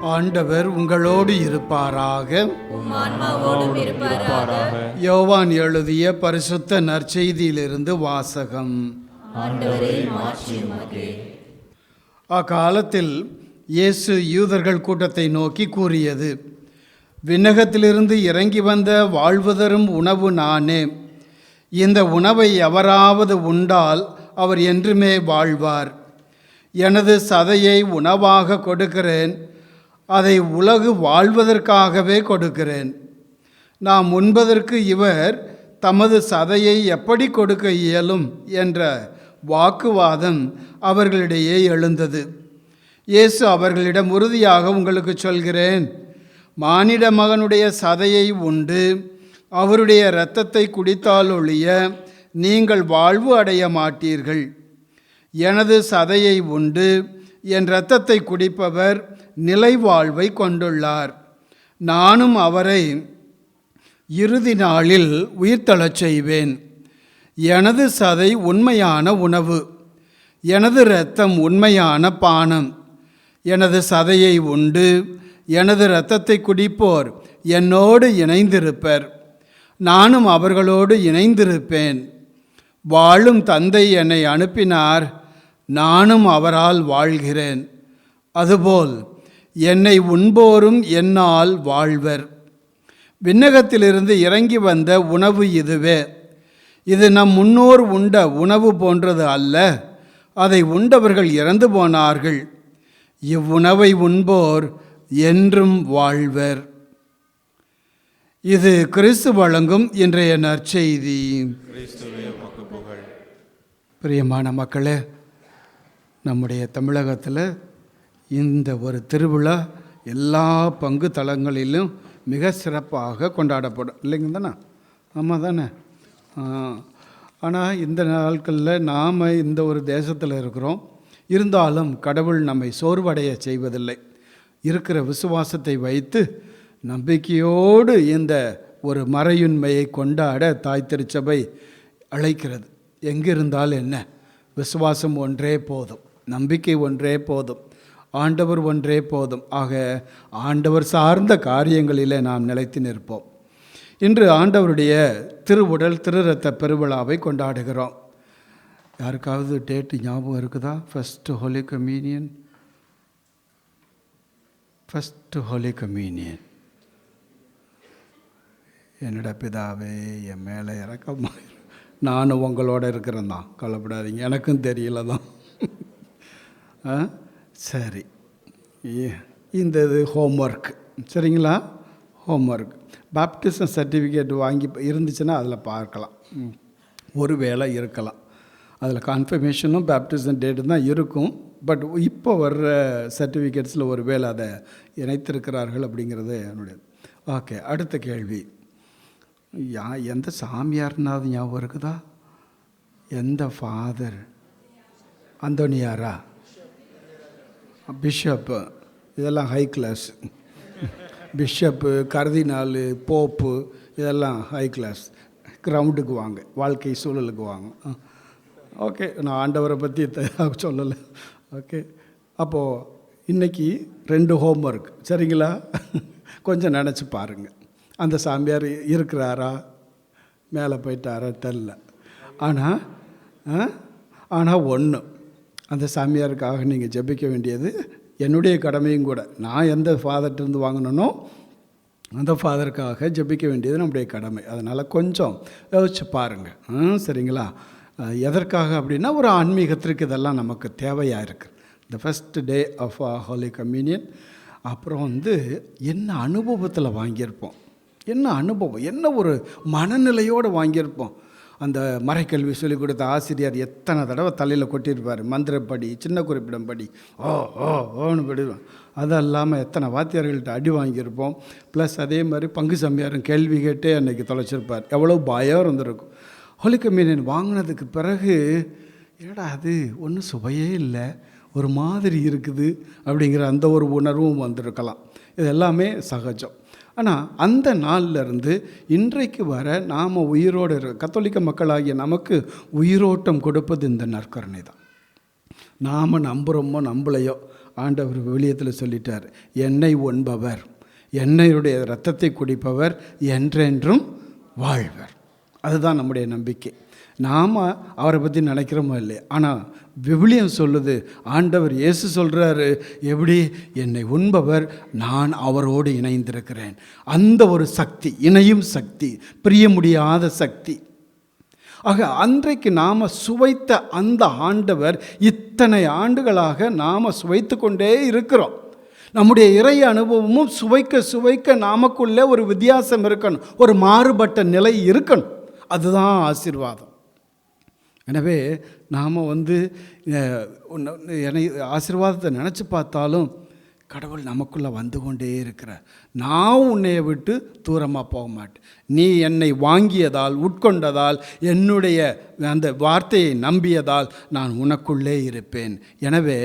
ஆண்டவர் உங்களோடு இருப்பாராக. உம் ஆன்மாவோடும் இருப்பாராக. யோவான் எழுதிய பரிசுத்த நற்செய்தியிலிருந்து வாசகம். ஆண்டவரே, மாட்சி உமக்கே. அக்காலத்தில் இயேசு யூதர்கள் கூட்டத்தை நோக்கி கூறியது: விண்ணகத்திலிருந்து இறங்கி வந்த வாழ்வு தரும் உணவு நானே. இந்த உணவை எவராவது உண்டால் அவர் என்றுமே வாழ்வார். எனது சதையை உணவாக கொடுக்கிறேன், அதை உலகு வாழ்வதற்காகவே கொடுக்கிறேன். நாம் உண்பதற்கு இவர் தமது சதையை எப்படி கொடுக்க இயலும் என்ற வாக்குவாதம் அவர்களிடையே எழுந்தது. இயேசு அவர்களிடம், உறுதியாக உங்களுக்கு சொல்கிறேன், மானிட மகனுடைய சதையை உண்டு அவருடைய இரத்தத்தை குடித்தால் ஒழிய நீங்கள் வாழ்வு அடைய மாட்டீர்கள். எனது சதையை உண்டு என் இரத்தத்தை குடிப்பவர் நிலை வாழ்வை கொண்டுள்ளார். நானும் அவரை இறுதி நாளில் உயிர்த்தெழச் செய்வேன். எனது சதை உண்மையான உணவு, எனது இரத்தம் உண்மையான பானம். எனது சதையை உண்டு எனது இரத்தத்தை குடிப்போர் என்னோடு இணைந்திருப்பர், நானும் அவர்களோடு இணைந்திருப்பேன். வாழும் தந்தை என்னை அனுப்பினார், நானும் அவரால் வாழ்கிறேன். அதுபோல் என்னை உண்போரும் என்னால் வாழ்வர். விண்ணகத்திலிருந்து இறங்கி வந்த உணவு இதுவே. இது நம் முன்னோர் உண்ட உணவு போன்றது அல்ல. அதை உண்டவர்கள் இறந்து போனார்கள். இவ்வுணவை உண்போர் என்றும் வாழ்வர். இது கிறிஸ்து வழங்கும் இன்றைய நற்செய்தி. பிரியமான மக்களே, நம்முடைய தமிழகத்தில் இந்த ஒரு திருவிழா எல்லா பங்கு தலங்களிலும் மிக சிறப்பாக கொண்டாடப்படும், இல்லைங்க தானே? ஆமாம் தானே? ஆனால் இந்த நாட்களில் நாம் இந்த ஒரு தேசத்தில் இருக்கிறோம். இருந்தாலும் கடவுள் நம்மை சோர்வடைய செய்வதில்லை. இருக்கிற விசுவாசத்தை வைத்து நம்பிக்கையோடு இந்த ஒரு மறையுண்மையை கொண்டாட தாய் திருச்சபை அழைக்கிறது. எங்கிருந்தால் என்ன, விசுவாசம் ஒன்றே போதும், நம்பிக்கை ஒன்றே போதும், ஆண்டவர் ஒன்றே போதும். ஆக ஆண்டவர் சார்ந்த காரியங்களிலே நாம் நிலைத்து நிற்போம். இன்று ஆண்டவருடைய திருவுடல் திரு இரத்த பெருவிழாவை கொண்டாடுகிறோம். யாருக்காவது டேட்டு ஞாபகம் இருக்குதா? First Holi communion. First Holi communion. என்னோட பிதாவே, என் மேலே இறக்கமா, நானும் உங்களோட இருக்கிறேன் தான், கவலைப்படாதீங்க, எனக்கும் தெரியல தான். சரி, இந்த இது ஹோம்ஒர்க், சரிங்களா? ஹோம்ஒர்க். பேப்டிசம் சர்டிஃபிகேட் வாங்கி இருந்துச்சுன்னா அதில் பார்க்கலாம், ஒரு வேளை இருக்கலாம். அதில் கன்ஃபர்மேஷனும் பேப்டிசம் டேட்டு தான் இருக்கும். பட் இப்போ வர்ற சர்டிஃபிகேட்ஸில் ஒரு வேளை அதை இணைத்திருக்கிறார்கள் அப்படிங்கிறது என்னுடைய. ஓகே, அடுத்த கேள்வி. எந்த சாமியார்னாவது ஞாபகம் இருக்குதா? எந்த ஃபாதர்? அந்தோனியாரா? பிஷப்பு? இதெல்லாம் ஹை கிளாஸ். பிஷப்பு, கர்தினாலு, போப்பு, இதெல்லாம் ஹை கிளாஸ். கிரவுண்டுக்கு வாங்க, வாழ்க்கை சூழலுக்கு வாங்க. ஓகே, நான் ஆண்டவரை பற்றி சொல்லலை. ஓகே, அப்போது இன்றைக்கி 2 ஹோம்ஒர்க், சரிங்களா? கொஞ்சம் நினச்சி பாருங்கள். அந்த சாமியார் இருக்கிறாரா, மேலே போயிட்டாரா தெரில. ஆனால் ஒன்று, அந்த சாமியாருக்காக நீங்கள் ஜெபிக்க வேண்டியது என்னுடைய கடமையும் கூட. நான் எந்த ஃபாதர்கிட்டருந்து வாங்கினோ அந்த ஃபாதருக்காக ஜெபிக்க வேண்டியது நம்முடைய கடமை. அதனால் கொஞ்சம் யோசிச்சு பாருங்கள், சரிங்களா? எதற்காக அப்படின்னா, ஒரு ஆன்மீகத்திற்கு இதெல்லாம் நமக்கு தேவையாக இருக்குது. இந்த first day of holy communion. அப்புறம் என்ன அனுபவத்தில் வாங்கியிருப்போம், என்ன அனுபவம், என்ன ஒரு மனநிலையோடு வாங்கியிருப்போம். அந்த மறைக்கல்வி சொல்லிக் கொடுத்த ஆசிரியர் எத்தனை தடவை தலையில் கொட்டியிருப்பார், மந்திரப்படி, சின்ன குறிப்பிடம் படி, ஓன்னு படிவோம். அது இல்லாமல் எத்தனை வாத்தியார்கள்ட்ட அடி வாங்கியிருப்போம். ப்ளஸ் அதே மாதிரி பங்கு சம்மியாரும் கேள்வி கேட்டே அன்றைக்கி தொலைச்சிருப்பார். எவ்வளோ பயம் இருந்திருக்கும். ஹோலி கம்யூனியன் வாங்கினதுக்கு பிறகு, ஏடா அது ஒன்றும் சுவையே இல்லை, ஒரு மாதிரி இருக்குது அப்படிங்கிற அந்த ஒரு உணர்வும் வந்திருக்கலாம். இது எல்லாமே சகஜம். ஆனால் அந்த நாள்லேருந்து இன்றைக்கு வர நாம் உயிரோடு கத்தோலிக்க மக்களாகிய நமக்கு உயிரோட்டம் கொடுப்பது இந்த நற்கருணை தான். நாம் நம்புகிறோமோ நம்பலையோ, ஆண்டவர் விவிலியத்தில் சொல்லிட்டார், என்னை உண்பவர், என்னையுடைய இரத்தத்தை குடிப்பவர் என்றென்றும் வாழ்வர். அதுதான் நம்முடைய நம்பிக்கை. நாம் அவரை பற்றி நினைக்கிறோமோ இல்லையா, ஆனால் விவிலியம் சொல்லுது, ஆண்டவர் இயேசு சொல்கிறாரு, எப்படி என்னை உண்பவர் நான் அவரோடு இணைந்திருக்கிறேன். அந்த ஒரு சக்தி, இணையும் சக்தி, பிரிய முடியாத சக்தி. ஆக அன்றைக்கு நாம் சுவைத்த அந்த ஆண்டவர் இத்தனை ஆண்டுகளாக நாம் சுவைத்து கொண்டே இருக்கிறோம். நம்முடைய இறை அனுபவமும் சுவைக்க சுவைக்க நாமக்குள்ளே ஒரு வித்தியாசம் இருக்கணும், ஒரு மாறுபட்ட நிலை இருக்கணும். அதுதான் ஆசீர்வாதம். எனவே நாம் ஆசீர்வாதத்தை நினச்சி பார்த்தாலும் கடவுள் நமக்குள்ளே வந்து கொண்டே இருக்கிறார். நான் உன்னைய விட்டு தூரமாக போக மாட்டேன். நீ என்னை வாங்கியதால், உட்கொண்டதால், என்னுடைய அந்த வார்த்தையை நம்பியதால் நான் உனக்குள்ளே இருப்பேன். எனவே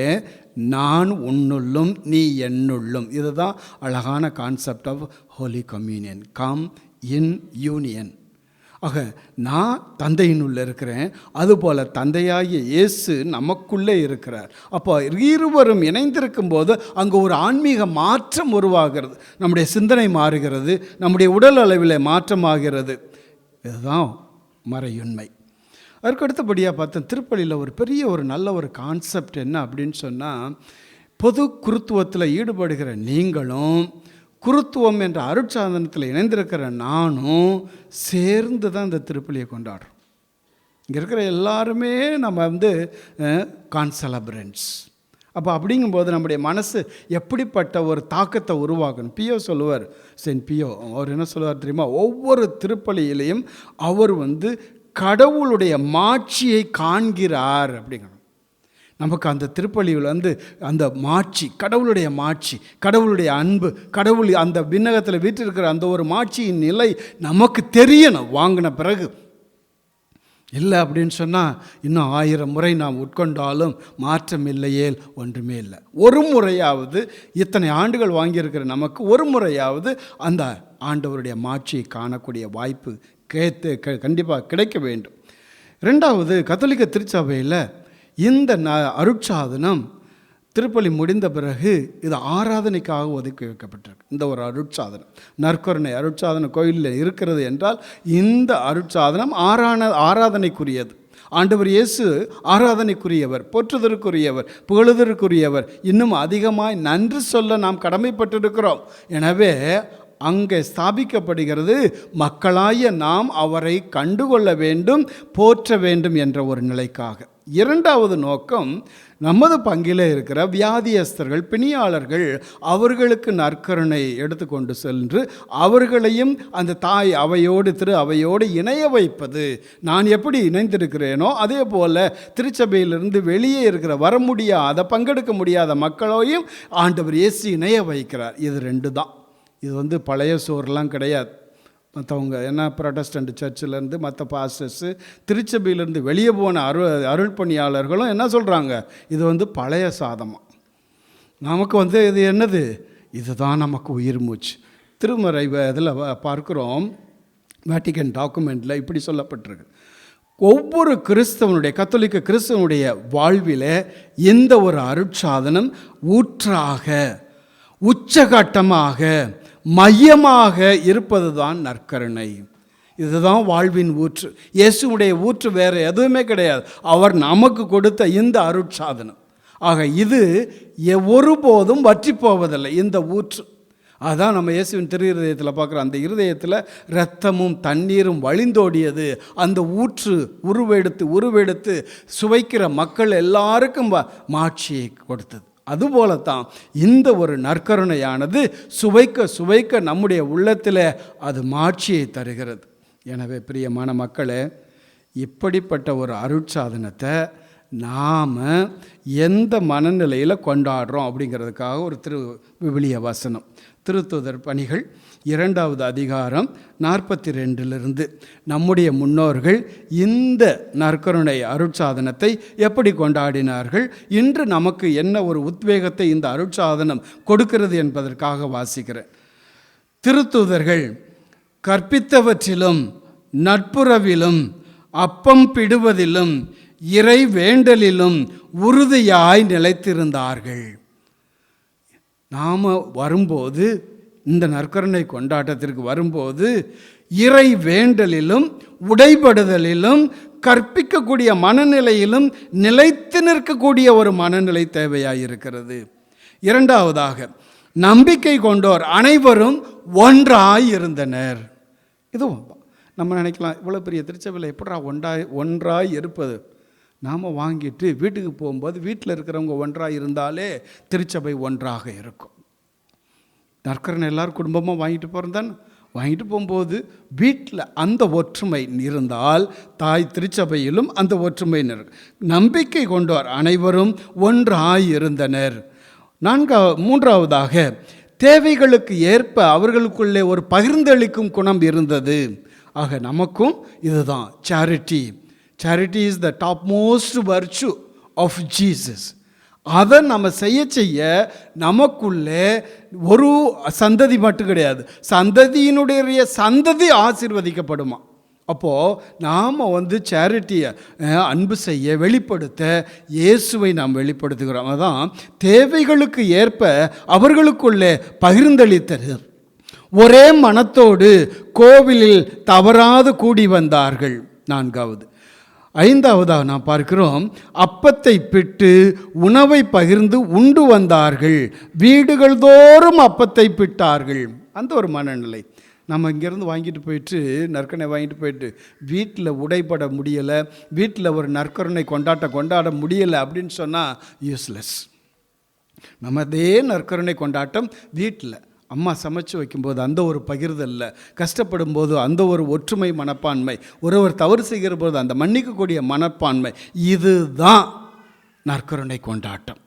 நான் உன்னுள்ளும் நீ என்னுள்ளும். இதுதான் அழகான concept of holy communion, come in union. ஆக நான் தந்தையினுள்ளே இருக்கிறேன், அதுபோல் தந்தையாகிய இயேசு நமக்குள்ளே இருக்கிறார். அப்போ இருவரும் இணைந்திருக்கும் போது அங்கே ஒரு ஆன்மீக மாற்றம் உருவாகிறது, நம்முடைய சிந்தனை மாறுகிறது, நம்முடைய உடல் அளவில் மாற்றமாகிறது. இதுதான் மறையுண்மை. அதற்கு அடுத்தபடியாக பார்த்தேன், திருப்பலியில் ஒரு பெரிய ஒரு நல்ல ஒரு கான்செப்ட் என்ன அப்படின்னு சொன்னால், பொது குருத்துவத்தில் ஈடுபடுகிற நீங்களும் குருத்துவம் என்ற அருட்சாதனத்தில் இணைந்திருக்கிற நானும் சேர்ந்து தான் இந்த திருப்பலியை கொண்டாடுறோம். இங்கே இருக்கிற எல்லாருமே நம்ம கான்செலப்ரன்ட்ஸ். அப்போ அப்படிங்கும்போது நம்முடைய மனசு எப்படிப்பட்ட ஒரு தாக்கத்தை உருவாக்கணும். பியோ சொல்லுவார், செயின்ட் பியோ, அவர் என்ன சொல்லுவார் தெரியுமா, ஒவ்வொரு திருப்பலியிலையும் அவர் கடவுளுடைய மாட்சியை காண்கிறார் அப்படிங்கிறார். நமக்கு அந்த திருப்பலியில் அந்த மாட்சி, கடவுளுடைய மாட்சி, கடவுளுடைய அன்பு, கடவுள் அந்த விண்ணகத்தில் வீற்றிருக்கிற அந்த ஒரு மாட்சியின் நிலை நமக்கு தெரியணும் வாங்கின பிறகு. இல்லை அப்படின்னு சொன்னால் இன்னும் 1000 முறை நாம் உட்கொண்டாலும் மாற்றம் இல்லையே, ஒன்றுமே இல்லை. ஒரு முறையாவது, இத்தனை ஆண்டுகள் வாங்கியிருக்கிற நமக்கு ஒரு முறையாவது அந்த ஆண்டவருடைய மாட்சியை காணக்கூடிய வாய்ப்பு கண்டிப்பாக கிடைக்க வேண்டும். 2வது, கத்தோலிக்க திருச்சபையில் இந்த அருட்சாதனம் திருப்பலி முடிந்த பிறகு இது ஆராதனைக்காக ஒதுக்கி வைக்கப்பட்டிருக்கு. இந்த ஒரு அருட்சாதனம், நற்கருணை அருட்சாதனம் கோயிலில் இருக்கிறது என்றால் இந்த அருட்சாதனம் ஆராதனைக்குரியது. ஆண்டவர் இயேசு ஆராதனைக்குரியவர், போற்றுதற்குரியவர், புகழுதற்குரியவர். இன்னும் அதிகமாய் நன்றி சொல்ல நாம் கடமைப்பட்டிருக்கிறோம். எனவே அங்கே ஸ்தாபிக்கப்படுகிறது, மக்களாய நாம் அவரை கண்டுகொள்ள வேண்டும், போற்ற வேண்டும் என்ற ஒரு நிலைக்காக. 2வது நோக்கம், நமது பங்கிலே இருக்கிற வியாதியஸ்தர்கள், பிணியாளர்கள், அவர்களுக்கு நற்கருணை எடுத்துக்கொண்டு சென்று அவர்களையும் அந்த தாய் அவையோடு, திரு அவையோடு இணைய வைப்பது. நான் எப்படி இணைந்திருக்கிறேனோ அதே போல் திருச்சபையிலிருந்து வெளியே இருக்கிற வர முடியாத, பங்கெடுக்க முடியாத மக்களையும் ஆண்டவர் இயேசு இணைய வைக்கிறார். இது 2 தான். இது பழைய சோறுலாம் கிடையாது. மற்றவங்க என்ன ப்ரொட்டஸ்டன்ட் சர்ச்சிலேருந்து மற்ற பாஸ்டர்ஸு, திருச்சபையிலேருந்து வெளியே போன அருள் பணியாளர்களும் என்ன சொல்கிறாங்க, இது பழைய சாதமாக. நமக்கு இது என்னது, இதுதான் நமக்கு உயிர் மூச்சு. திருமறை இதில் பார்க்குறோம், வேட்டிக்கன் டாக்குமெண்ட்டில் இப்படி சொல்லப்பட்டிருக்கு, ஒவ்வொரு கிறிஸ்தவனுடைய, கத்தோலிக்க கிறிஸ்தவனுடைய வாழ்வில் இந்த ஒரு அருட்சாதனம் ஊற்றாக, உச்சகட்டமாக, மையமாக இருப்பது தான் நற்கருணை. இதுதான் வாழ்வின் ஊற்று. இயேசுடைய ஊற்று வேறு எதுவுமே கிடையாது, அவர் நமக்கு கொடுத்த இந்த அருட்சாதனம். ஆக இது ஒருபோதும் வற்றி போவதில்லை இந்த ஊற்று. அதுதான் நம்ம இயேசுவின் திரு இருதயத்தில் பார்க்குறோம். அந்த இருதயத்தில் இரத்தமும் தண்ணீரும் வழிந்தோடியது. அந்த ஊற்று உருவெடுத்து சுவைக்கிற மக்கள் எல்லாருக்கும் மாட்சியை கொடுத்தது. அதுபோலத்தான் இந்த ஒரு நற்கருணையானது சுவைக்க சுவைக்க நம்முடைய உள்ளத்தில் அது மாட்சியை தருகிறது. எனவே பிரியமான மக்களே, இப்படிப்பட்ட ஒரு அருட்சாதனத்தை நாம் எந்த மனநிலையில் கொண்டாடுறோம் அப்படிங்கிறதுக்காக ஒரு விவிலிய வசனம், திருத்தூதர் பணிகள் 2வது அதிகாரம் 42 நம்முடைய முன்னோர்கள் இந்த நற்கருணை அருட்சாதனத்தை எப்படி கொண்டாடினார்கள், இன்று நமக்கு என்ன ஒரு உத்வேகத்தை இந்த அருட்சாதனம் கொடுக்கிறது என்பதற்காக வாசிக்கிறேன். திருத்தூதர்கள் கற்பித்தவற்றிலும் நட்புறவிலும் அப்பம் பிடுவதிலும் இறை வேண்டலிலும் உறுதியாய் நிலைத்திருந்தார்கள். நாம் வரும்போது, இந்த நற்கருணை கொண்டாட்டத்திற்கு வரும்போது, இறை வேண்டலிலும் உடைபடுதலிலும் கற்பிக்கக்கூடிய மனநிலையிலும் நிலைத்து நிற்கக்கூடிய ஒரு மனநிலை தேவையாயிருக்கிறது. இரண்டாவதாக, நம்பிக்கை கொண்டோர் அனைவரும் ஒன்றாய் இருந்தனர். இதுவும் நம்ம நினைக்கலாம், இவ்வளோ பெரிய திருச்சபையில் எப்படா ஒன்றாய் இருப்பது? நாம் வாங்கிட்டு வீட்டுக்கு போகும்போது வீட்டில் இருக்கிறவங்க ஒன்றாக இருந்தாலே திருச்சபை ஒன்றாக இருக்கும். நற்கருணை எல்லாரும் குடும்பமாக வாங்கிட்டு போகிறதானே, வாங்கிட்டு போகும்போது வீட்டில் அந்த ஒற்றுமை இருந்தால் தாய் திருச்சபையிலும் அந்த ஒற்றுமை நம்பிக்கை கொண்டோர் அனைவரும் ஒன்றாய் இருந்தனர். மூன்றாவதாக, தேவைகளுக்கு ஏற்ப அவர்களுக்குள்ளே ஒரு பகிர்ந்தளிக்கும் குணம் இருந்தது. ஆக நமக்கும் இதுதான் charity. Charity is the topmost virtue of Jesus. அதை நம்ம செய்ய நமக்குள்ளே ஒரு சந்ததி மட்டும் கிடையாது, சந்ததியினுடைய சந்ததி ஆசீர்வதிக்கப்படுமா. அப்போது நாம் சேரிட்டியை அன்பு செய்ய வெளிப்படுத்த இயேசுவை நாம் வெளிப்படுத்துகிறோம். அதான் தேவைகளுக்கு ஏற்ப அவர்களுக்குள்ளே பகிர்ந்தளித்தனர். ஒரே மனத்தோடு கோவிலில் தவறாது கூடி வந்தார்கள். நான்காவது. ஐந்தாவதாக நாம் பார்க்கிறோம், அப்பத்தை பிட்டு உணவை பகிர்ந்து உண்டு வந்தார்கள். வீடுகள் தோறும் அப்பத்தை பிட்டார்கள். அந்த ஒரு மனநிலை. நம்ம இங்கேருந்து வாங்கிட்டு போயிட்டு, நற்கருணை வாங்கிட்டு போயிட்டு வீட்டில் உடைபட முடியலை, வீட்டில் ஒரு நற்கருணை கொண்டாட முடியலை அப்படின்னு சொன்னால் யூஸ்லெஸ். நம்ம அதே நற்கருணை கொண்டாட்டம் வீட்டில் அம்மா சமைச்சு வைக்கும்போது அந்த ஒரு பகிர்தலில், கஷ்டப்படும் போது அந்த ஒரு ஒற்றுமை மனப்பான்மை, ஒருவர் தவறு செய்கிற போது அந்த மன்னிக்கக்கூடிய மனப்பான்மை, இதுதான் நற்கருணை கொண்டாட்டம்.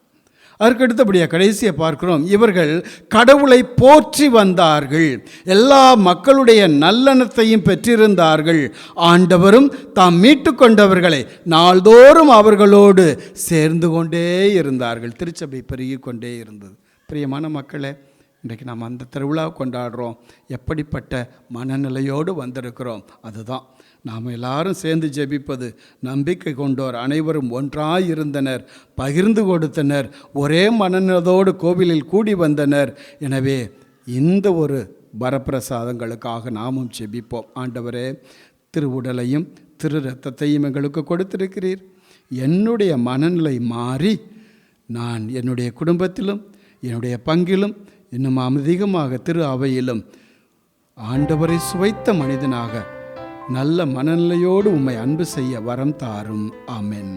அதற்கு அடுத்தபடியாக கடைசியை பார்க்கிறோம், இவர்கள் கடவுளை போற்றி வந்தார்கள். எல்லா மக்களுடைய நல்லெண்ணத்தையும் பெற்றிருந்தார்கள். ஆண்டவரும் தாம் மீட்டு கொண்டவர்களை நாள்தோறும் அவர்களோடு சேர்ந்து கொண்டே இருந்தார்கள். திருச்சபை பெருகி கொண்டே இருந்தது. பிரியமான மக்களே, இன்றைக்கு நாம் அந்த திருவிழா கொண்டாடுறோம். எப்படிப்பட்ட மனநிலையோடு வந்திருக்கிறோம்? அதுதான் நாம் எல்லாரும் சேர்ந்து ஜெபிப்பது. நம்பிக்கை கொண்டோர் அனைவரும் ஒன்றாய் இருந்தனர், பகிர்ந்து கொடுத்தனர், ஒரே மனநிலையோடு கோவிலில் கூடி வந்தனர். எனவே இந்த ஒரு வரப்பிரசாதங்களுக்காக நாமும் ஜெபிப்போம். ஆண்டவரே, திருவுடலையும் திரு இரத்தத்தையும் எங்களுக்கு கொடுத்திருக்கிறீர். என்னுடைய மனநிலை மாறி நான் என்னுடைய குடும்பத்திலும் என்னுடைய பங்கிலும் இன்னும் அதிகமாக திரு அவையிலும் ஆண்டவரை சுவைத்த மனிதனாக நல்ல மனநிலையோடு உம்மை அன்பு செய்ய வரம் தாரும். ஆமென்.